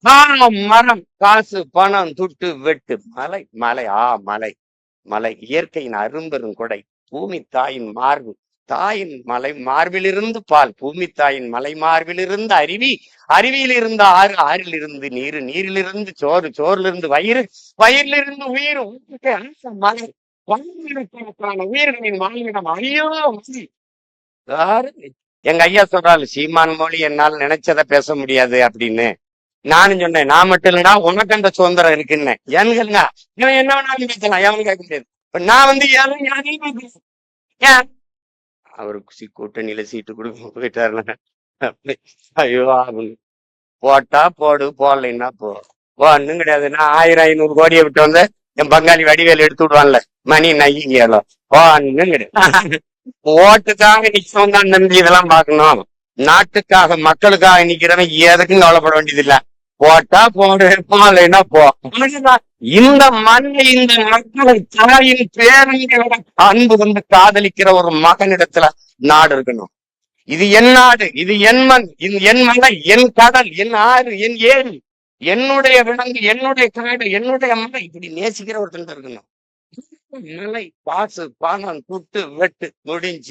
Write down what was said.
மரம், காசு, பணம், துட்டு, வெட்டு. மலை மலை மலை மலை இயற்கையின் அரும்பெரும் கொடை. பூமி தாயின் மார்பு. தாயின் மலை மார்பிலிருந்து பால். பூமி தாயின் மலை மார்பிலிருந்து அருவி. அருவியிலிருந்து ஆறு. ஆறிலிருந்து நீரு. நீரிலிருந்து சோறு. சோறிலிருந்து வயிறு. வயிறிலிருந்து உயிர். மலை வாழ்விடத்திற்கான உயிர்களின் வாழ்விடம். ஐயோ எங்க ஐயா சொல்றாரு, சீமான் மொழி என்னால் நினைச்சதை பேச முடியாது அப்படின்னு. நானும் சொன்னேன், நான் மட்டும் இல்லடா, உனக்கு அந்த சுதந்திரம் இருக்குன்னு. ஏன்னு கேளுங்க, இவன் என்ன வேணாலும் பேசலாம், எவனும் கேட்க முடியாது. இப்ப நான் வந்து ஏன் அவருக்கு கூட்டணியில சீட்டு கொடுக்க போயிட்டாரு. ஐயோ போட்டா போடு, போடலைன்னா போ. ஒன்னும் கிடையாது. நான் 1000-500 கோடியை விட்டு வந்து என் பங்காளி வடிவேல் எடுத்து விடுவான்ல, மணி நையோ ஒன்னும் கிடையாது. ஓட்டுக்காக நிச்சயம் தான் நம்பி இதெல்லாம் பார்க்கணும். நாட்டுக்காக மக்களுக்காக நிக்கிறவன் எதுக்கும் கவலைப்பட வேண்டியது இல்ல. போட்டா போடு, போலைன்னா போ. இந்த மண்ணை, இந்த மக்களை தாயின் பேரங்களோட அன்பு கொண்டு காதலிக்கிற ஒரு மகனிடத்துல நாடு இருக்கணும். இது என் நாடு, இது என் மண், இது என் மலை, என் கடல், என் ஆறு, என் ஏரி, என்னுடைய விலங்கு, என்னுடைய காடு, என்னுடைய மலை, இப்படி நேசிக்கிற ஒருத்தன் இருக்கணும். மலை, பாசு, பணம், துட்டு, வெட்டு முடிஞ்சு.